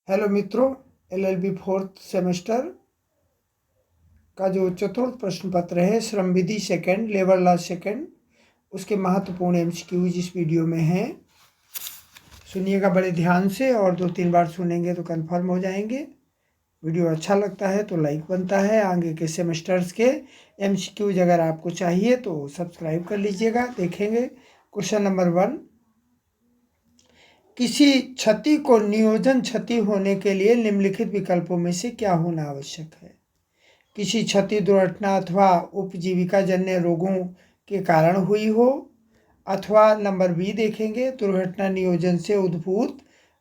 Hello मित्रों, LLB fourth semester का जो चतुर्थ प्रश्न पत्र है श्रम विधि सेकंड, लेबर लॉ सेकंड, उसके महत्वपूर्ण एमसीक्यूज इस वीडियो में हैं। सुनिएगा बड़े ध्यान से और 2-3 बार सुनेंगे तो कंफर्म हो जाएंगे। वीडियो अच्छा लगता है तो लाइक बनता है। आगे के सेमेस्टर्स के एमसीक्यूज अगर आपको चाहिए तो सब्सक्राइब कर लीजिएगा, देखेंगे। क्वेश्चन नंबर 1, किसी क्षति को नियोजन क्षति होने के लिए निम्नलिखित विकल्पों में से क्या होना आवश्यक है? किसी क्षति दुर्घटना अथवा उपजीविका जन्य रोगों के कारण हुई हो, अथवा नंबर बी देखेंगे दुर्घटना नियोजन से उद्भूत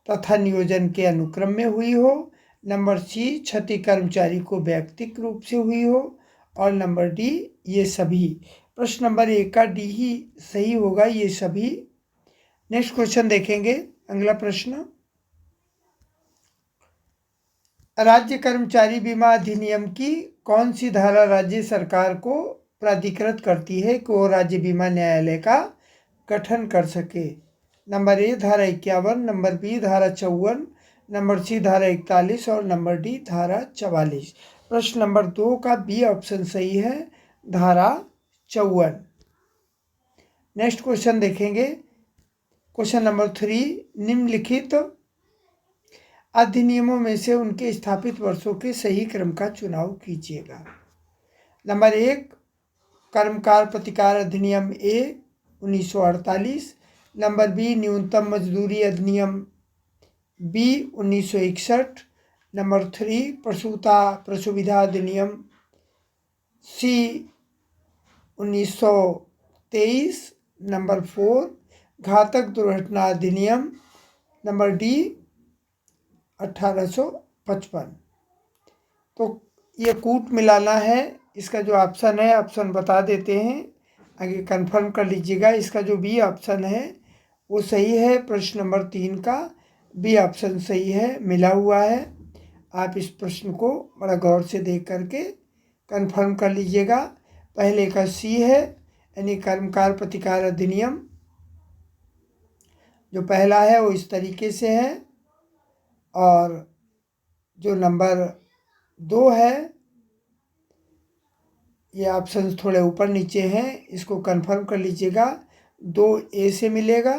तथा नियोजन के अनुक्रम में हुई हो, नंबर सी क्षति कर्मचारी को व्यक्तिगत रूप से हुई हो, और नंबर डी ये सभी। प्रश्न नंबर 1 का डी ही सही होगा, ये सभी। नेक्स्ट क्वेश्चन देखेंगे, अगला प्रश्न, राज्य कर्मचारी बीमा अधिनियम की कौन सी धारा राज्य सरकार को प्राधिकृत करती है कि वो राज्य बीमा न्यायालय का गठन कर सके? नंबर ए धारा 51, नंबर बी धारा 54, नंबर सी धारा 41 और नंबर डी धारा 44। प्रश्न नंबर 2 का बी ऑप्शन सही है, धारा 54। नेक्स्ट क्वेश्चन देखेंगे, क्वेश्चन नंबर 3, निम्नलिखित अधिनियमों में से उनके स्थापित वर्षों के सही क्रम का चुनाव कीजिएगा। नंबर 1 कर्मकार प्रतिकार अधिनियम ए 1948, नंबर बी न्यूनतम मजदूरी अधिनियम बी 1961, नंबर 3 प्रसूविधा अधिनियम सी 1923, नंबर 4 घातक दुर्घटना अधिनियम, नंबर डी 1855। तो ये कूट मिलाना है, इसका जो ऑप्शन है ऑप्शन बता देते हैं, आगे कंफर्म कर लीजिएगा। इसका जो बी ऑप्शन है वो सही है। प्रश्न नंबर 3 का बी ऑप्शन सही है, मिला हुआ है। आप इस प्रश्न को बड़ा गौर से देख करके कंफर्म कर लीजिएगा। पहले का सी है, यानी कर्मकार प्रतिकार अधिनियम जो पहला है वो इस तरीके से है, और जो नंबर 2 है ये ऑप्शन थोड़े ऊपर नीचे हैं, इसको कंफर्म कर लीजिएगा। 2 ए से मिलेगा,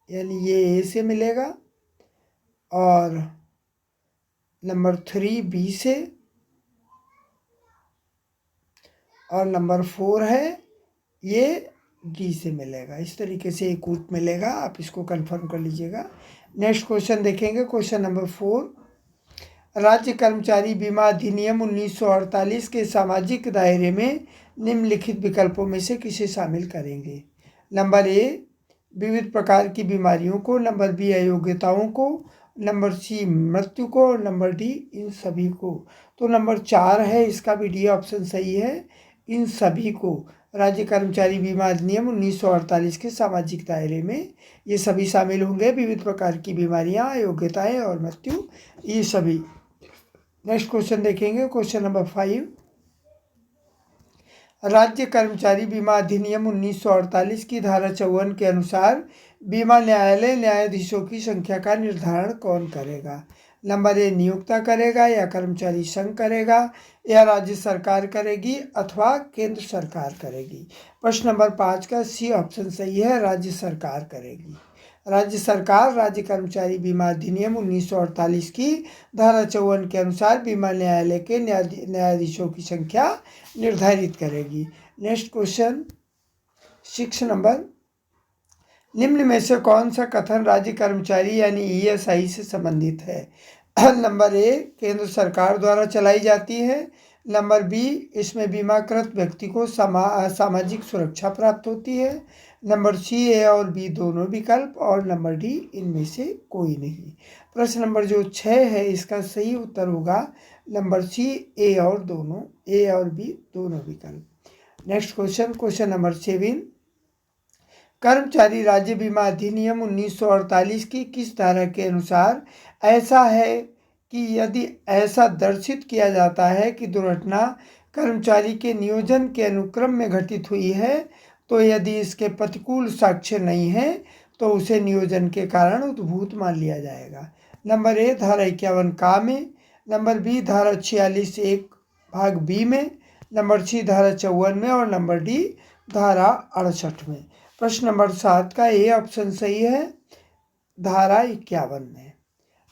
यानी ये ए से मिलेगा, और नंबर 3 बी से, और नंबर 4 है ये डी से मिलेगा। इस तरीके से एक कूट मिलेगा, आप इसको कंफर्म कर लीजिएगा। नेक्स्ट क्वेश्चन देखेंगे, क्वेश्चन नंबर 4, राज्य कर्मचारी बीमा अधिनियम 1948 के सामाजिक दायरे में निम्नलिखित विकल्पों में से किसे शामिल करेंगे? नंबर ए विविध प्रकार की बीमारियों को, नंबर बी अयोग्यताओं को, नंबर सी मृत्यु को, और नंबर डी इन सभी को। तो नंबर 4 है, इसका भी डी ऑप्शन सही है, इन सभी को। राज्य कर्मचारी बीमा अधिनियम 1948 के सामाजिक दायरे में ये सभी शामिल होंगे, विविध प्रकार की बीमारियां, अयोग्यताएं और मृत्यु, ये सभी। नेक्स्ट क्वेश्चन देखेंगे, क्वेश्चन नंबर 5, राज्य कर्मचारी बीमा अधिनियम 1948 की धारा 54 के अनुसार बीमा न्यायालय न्यायाधीशों की संख्या का निर्धारण कौन करेगा? नंबर ए नियोक्ता करेगा, या कर्मचारी संघ करेगा, या राज्य सरकार करेगी, अथवा केंद्र सरकार करेगी? प्रश्न नंबर 5 का सी ऑप्शन सही है, राज्य सरकार करेगी। राज्य सरकार राज्य कर्मचारी बीमा अधिनियम 1948 की धारा 54 के अनुसार बीमा न्यायालय के न्यायाधीशों की संख्या निर्धारित करेगी। नेक्स्ट क्वेश्चन 6 नंबर, निम्न में से कौन सा कथन राज्य कर्मचारी यानी ईएसआई से संबंधित है? नंबर ए केंद्र सरकार द्वारा चलाई जाती है, नंबर बी इसमें बीमाकृत व्यक्ति को सामाजिक सुरक्षा प्राप्त होती है, नंबर सी ए और बी दोनों विकल्प, और नंबर डी इनमें से कोई नहीं। प्रश्न नंबर जो 6 है इसका सही उत्तर होगा नंबर सी ए और बी दोनों विकल्प। नेक्स्ट क्वेश्चन, क्वेश्चन नंबर 7, कर्मचारी राज्य बीमा अधिनियम 1948 की किस धारा के अनुसार ऐसा है कि यदि ऐसा दर्शित किया जाता है कि दुर्घटना कर्मचारी के नियोजन के अनुक्रम में घटित हुई है, तो यदि इसके प्रतिकूल साक्ष्य नहीं है तो उसे नियोजन के कारण उद्भूत मान लिया जाएगा? नंबर ए धारा 51 का में, नंबर बी धारा 46 एक भाग बी में, नंबर सी धारा 54 में और नंबर डी धारा 68 में। प्रश्न नंबर 7 का ए ऑप्शन सही है, धारा 51 में।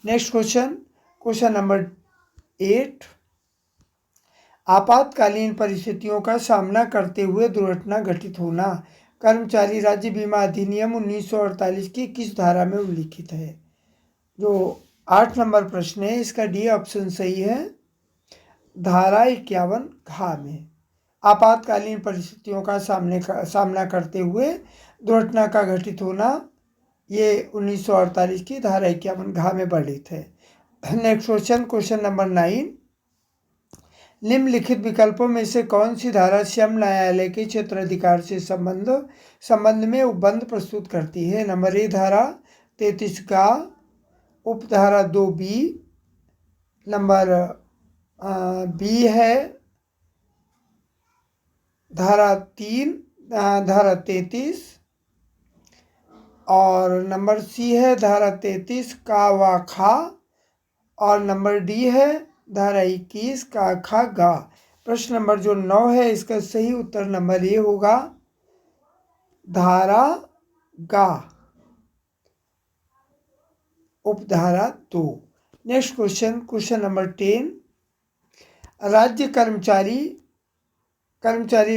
नेक्स्ट क्वेश्चन नंबर 8, आपातकालीन परिस्थितियों का सामना करते हुए दुर्घटना घटित होना कर्मचारी राज्य बीमा अधिनियम 1948 की किस धारा में उल्लिखित है? जो 8 नंबर प्रश्न है इसका डी ऑप्शन सही है, धारा 51 घ में। आपातकालीन परिस्थितियों का सामना करते हुए दुर्घटना का घटित होना ये 1948 की धारा 51 घ में वर्णित है। नेक्स्ट क्वेश्चन नंबर 9, निम्नलिखित विकल्पों में से कौन सी धारा श्रम न्यायालय के क्षेत्राधिकार से संबंध में उपबंध प्रस्तुत करती है? नंबर ए धारा 33 का, उपधारा 2B, नंबर बी है धारा 3 धारा 33 और नंबर सी है धारा 33 का व खा और नंबर डी है धारा 21 का खा गा। प्रश्न नंबर जो 9 है इसका सही उत्तर नंबर ए होगा, धारा गा, उपधारा 2। नेक्स्ट क्वेश्चन नंबर 10, राज्य कर्मचारी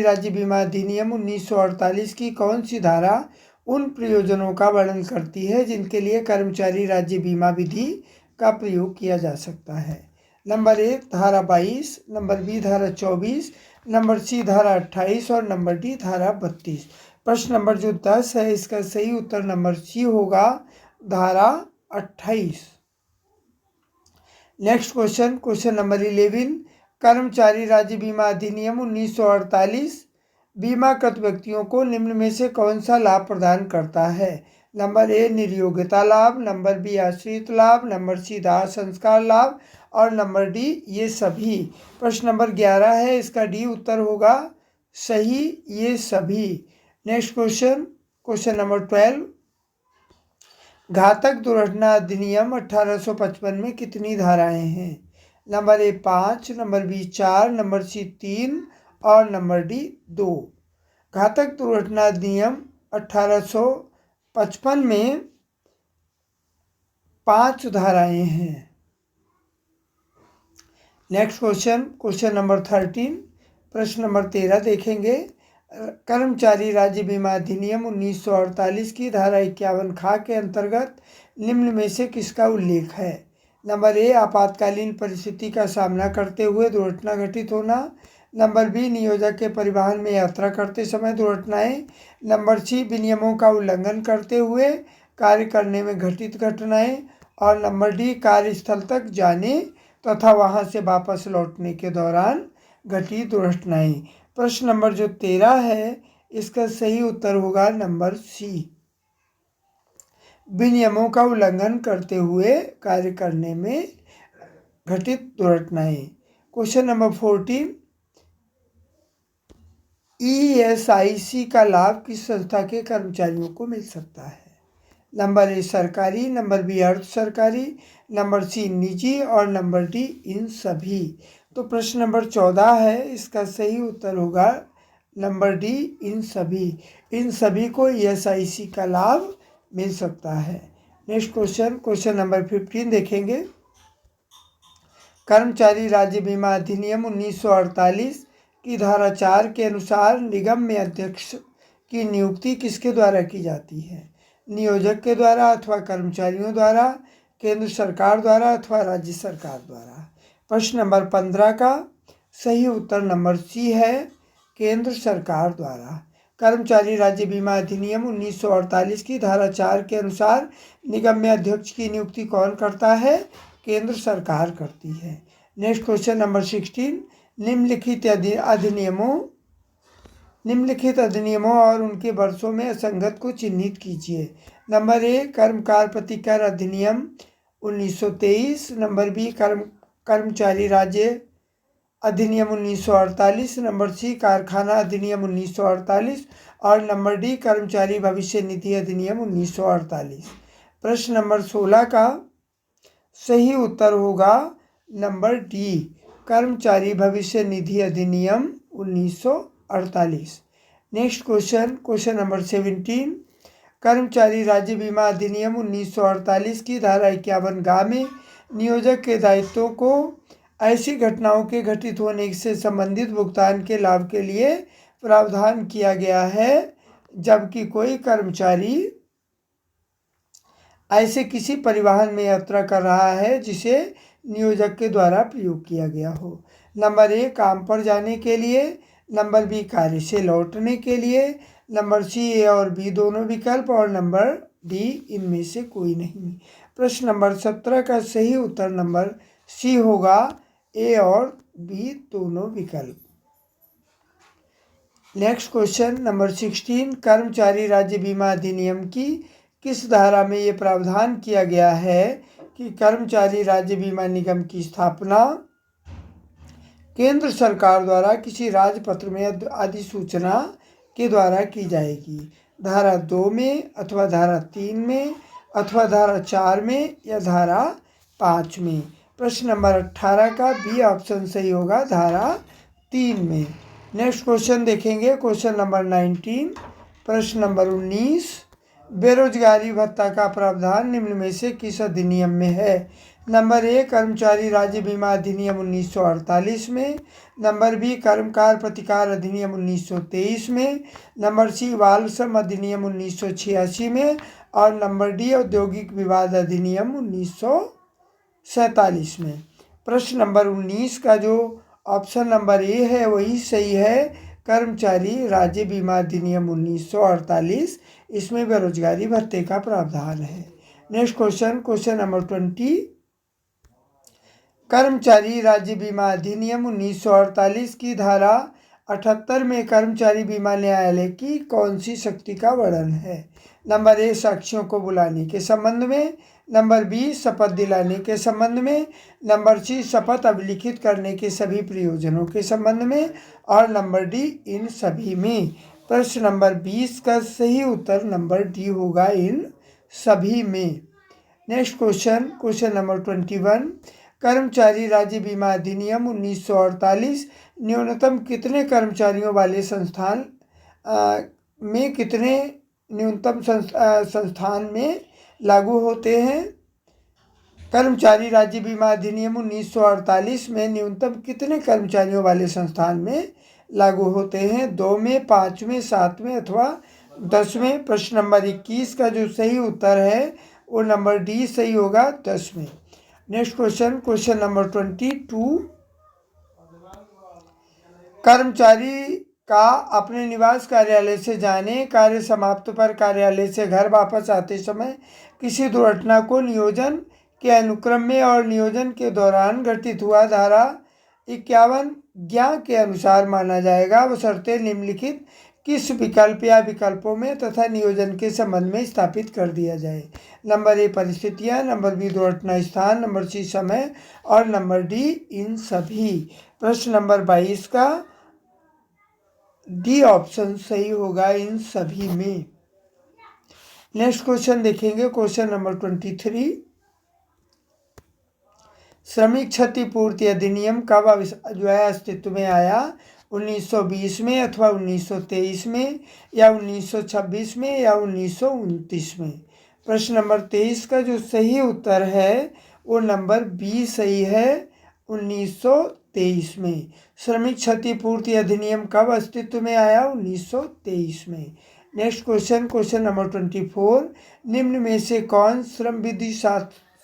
राज्य बीमा अधिनियम 1948 की कौन सी धारा उन प्रयोजनों का वर्णन करती है जिनके लिए कर्मचारी राज्य बीमा विधि का प्रयोग किया जा सकता है? नंबर ए धारा 22, नंबर बी धारा 24, नंबर सी धारा 28 और नंबर डी धारा 32। प्रश्न नंबर जो 10 है इसका सही उत्तर नंबर सी होगा, धारा 28। नेक्स्ट क्वेश्चन नंबर 11, कर्मचारी राज्य बीमा अधिनियम 1948 बीमाकृत व्यक्तियों को निम्न में से कौन सा लाभ प्रदान करता है? नंबर ए निर्योग्यता लाभ, नंबर बी आश्रित लाभ, नंबर सी दाह संस्कार लाभ और नंबर डी ये सभी। प्रश्न नंबर 11 है इसका डी उत्तर होगा सही, ये सभी। नेक्स्ट क्वेश्चन नंबर 12, घातक दुर्घटना अधिनियम 1855 में कितनी धाराएं हैं? Number A 5, number B 4, number C 3 और नंबर डी 2। घातक दुर्घटना अधिनियम 1855 में 5 धाराएं हैं। नेक्स्ट क्वेश्चन नंबर 13, प्रश्न नंबर 13 देखेंगे, कर्मचारी राज्य बीमा अधिनियम 1948 की धारा 51 खा के अंतर्गत निम्न में से किसका उल्लेख है? नंबर ए आपातकालीन परिस्थिति का सामना करते हुए दुर्घटना घटित होना, नंबर बी नियोजक के परिवहन में यात्रा करते समय दुर्घटनाएं, नंबर सी विनियमों का उल्लंघन करते हुए कार्य करने में घटित घटनाएं और नंबर डी कार्यस्थल तक जाने तथा वहां से वापस लौटने के दौरान घटित दुर्घटनाएं। प्रश्न नंबर जो 13 है इसका सही उत्तर होगा नंबर सी, विनियमों का उल्लंघन करते हुए कार्य करने में घटित दुर्घटनाएं। क्वेश्चन नंबर 14, ESIC का लाभ किस संस्था के कर्मचारियों को मिल सकता है? नंबर ए सरकारी, नंबर बी अर्ध सरकारी, नंबर सी निजी और नंबर डी इन सभी। तो प्रश्न नंबर 14 है इसका सही उत्तर होगा नंबर डी इन सभी। इन सभी को ESIC का लाभ मिल सकता है। नेक्स्ट क्वेश्चन नंबर 15 देखेंगे, कर्मचारी राज्य बीमा अधिनियम 1948 की धारा 4 के अनुसार निगम में अध्यक्ष की नियुक्ति किसके द्वारा की जाती है? नियोजक के द्वारा अथवा कर्मचारियों द्वारा, केंद्र सरकार द्वारा अथवा राज्य सरकार द्वारा। प्रश्न नंबर 15 का सही उत्तर नंबर सी है, केंद्र सरकार द्वारा। कर्मचारी राज्य बीमा अधिनियम 1948 की धारा 4 के अनुसार निगम में अध्यक्ष की नियुक्ति कौन करता है? केंद्र सरकार करती है। नेक्स्ट क्वेश्चन नंबर 16, निम्नलिखित अधिनियमों और उनके वर्षों में असंगत को चिन्हित कीजिए। नंबर ए कर्मकार प्रतिकर अधिनियम 1923, नंबर बी कर्मचारी राज्य अधिनियम 1948, नंबर सी कारखाना अधिनियम 1948 और नंबर डी कर्मचारी भविष्य निधि अधिनियम 1948। प्रश्न नंबर 16 का सही उत्तर होगा नंबर डी, कर्मचारी भविष्य निधि अधिनियम 1948। नेक्स्ट क्वेश्चन नंबर 17, कर्मचारी राज्य बीमा अधिनियम 1948 की धारा 51 में नियोजक के दायित्वों को ऐसी घटनाओं के घटित होने से संबंधित भुगतान के लाभ के लिए प्रावधान किया गया है, जबकि कोई कर्मचारी ऐसे किसी परिवहन में यात्रा कर रहा है जिसे नियोजक के द्वारा प्रयोग किया गया हो। नंबर ए, काम पर जाने के लिए। नंबर बी, कार्य से लौटने के लिए। नंबर सी, ए और बी दोनों विकल्प। और नंबर डी, इनमें से कोई नहीं। प्रश्न नंबर 17 का सही उत्तर नंबर सी होगा, ए और बी दोनों विकल्प। नेक्स्ट क्वेश्चन नंबर 16, कर्मचारी राज्य बीमा अधिनियम की किस धारा में ये प्रावधान किया गया है कि कर्मचारी राज्य बीमा निगम की स्थापना केंद्र सरकार द्वारा किसी राजपत्र में अधिसूचना के द्वारा की जाएगी? धारा 2 में, अथवा धारा 3 में, अथवा धारा 4 में, या धारा 5 में? प्रश्न नंबर 18 का बी ऑप्शन सही होगा, धारा 3 में। नेक्स्ट क्वेश्चन देखेंगे, क्वेश्चन नंबर 19। प्रश्न नंबर 19, बेरोजगारी भत्ता का प्रावधान निम्न में से किस अधिनियम में है? नंबर ए, कर्मचारी राज्य बीमा अधिनियम 1948 में। नंबर बी, कर्मकार प्रतिकार अधिनियम 1923 में। नंबर सी, बाल श्रम अधिनियम 1986 में। और नंबर डी, औद्योगिक विवाद अधिनियम 1947 में। प्रश्न नंबर 19 का जो ऑप्शन नंबर ए है वही सही है, कर्मचारी राज्य बीमा अधिनियम 1948, इसमें बेरोजगारी भत्ते का प्रावधान है। नेक्स्ट क्वेश्चन नंबर 20, कर्मचारी राज्य बीमा अधिनियम 1948 की धारा 78 में कर्मचारी बीमा न्यायालय की कौन सी शक्ति का वर्णन है? नंबर ए, साक्षियों को बुलाने के संबंध में। नंबर बी, शपथ दिलाने के संबंध में। नंबर सी, शपथ अभिलिखित करने के सभी प्रयोजनों के संबंध में। और नंबर डी, इन सभी में। प्रश्न नंबर 20 का सही उत्तर नंबर डी होगा, इन सभी में। नेक्स्ट क्वेश्चन नंबर 21, कर्मचारी राज्य बीमा अधिनियम 1948 न्यूनतम कितने कर्मचारियों वाले संस्थान में कितने न्यूनतम संस्थान में लागू होते हैं? कर्मचारी राज्य बीमा अधिनियम 1948 में न्यूनतम कितने कर्मचारियों वाले संस्थान में लागू होते हैं? 2 में, 5 में, 7 में, अथवा 10 में? प्रश्न नंबर 21 का जो सही उत्तर है वो नंबर डी सही होगा, 10 में। नेक्स्ट क्वेश्चन नंबर 22, कर्मचारी का अपने निवास कार्यालय से जाने, कार्य समाप्त पर कार्यालय से घर वापस आते समय किसी दुर्घटना को नियोजन के अनुक्रम में और नियोजन के दौरान घटित हुआ धारा 51 ज्ञा के अनुसार माना जाएगा, बशर्ते निम्नलिखित किस विकल्प या विकल्पों में तथा नियोजन के संबंध में स्थापित कर दिया जाए? नंबर ए, परिस्थितियां। नंबर बी, दुर्घटना स्थान। नंबर सी, समय। और नंबर डी, इन सभी। प्रश्न नंबर 22 का डी ऑप्शन सही होगा, इन सभी में। नेक्स्ट क्वेश्चन देखेंगे, क्वेश्चन नंबर 23, श्रमिक क्षतिपूर्ति अधिनियम कब जो है अस्तित्व में आया? 1920 में, अथवा 1923 में, या 1926 में, या 1929 में? प्रश्न नंबर 23 का जो सही उत्तर है वो नंबर बी सही है, 1923 में। श्रमिक क्षतिपूर्ति अधिनियम कब अस्तित्व में आया? 1923 में। नेक्स्ट क्वेश्चन नंबर 24, निम्न में से कौन श्रम विधि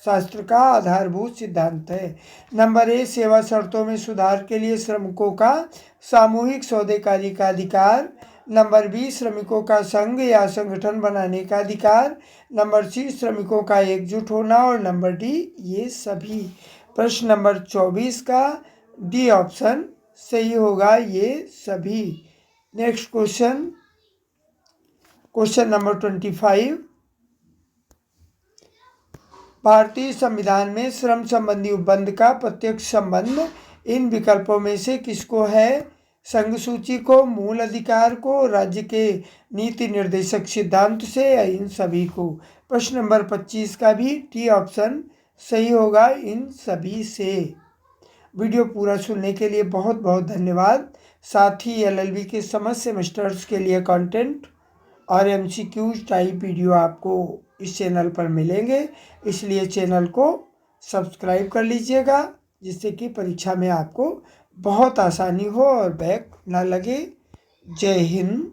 शास्त्र का आधारभूत सिद्धांत है? नंबर ए, सेवा शर्तों में सुधार के लिए श्रमिकों का सामूहिक सौदेकारी का अधिकार। नंबर बी, श्रमिकों का संघ या संगठन बनाने का अधिकार। नंबर सी, श्रमिकों का एकजुट होना। और नंबर डी, ये सभी। प्रश्न नंबर 24 का डी ऑप्शन सही होगा, ये सभी। नेक्स्ट क्वेश्चन नंबर 25, भारतीय संविधान में श्रम संबंधी उपबंध का प्रत्यक्ष संबंध इन विकल्पों में से किसको है? संघ सूची को, मूल अधिकार को, राज्य के नीति निर्देशक सिद्धांत से, या इन सभी को? प्रश्न नंबर 25 का भी डी ऑप्शन सही होगा इन सभी से। वीडियो पूरा सुनने के लिए बहुत बहुत धन्यवाद। साथ ही LLB के समस्त सेमेस्टर्स के लिए कंटेंट और MCQ टाइप वीडियो आपको इस चैनल पर मिलेंगे, इसलिए चैनल को सब्सक्राइब कर लीजिएगा, जिससे कि परीक्षा में आपको बहुत आसानी हो और बैक ना लगे। जय हिंद।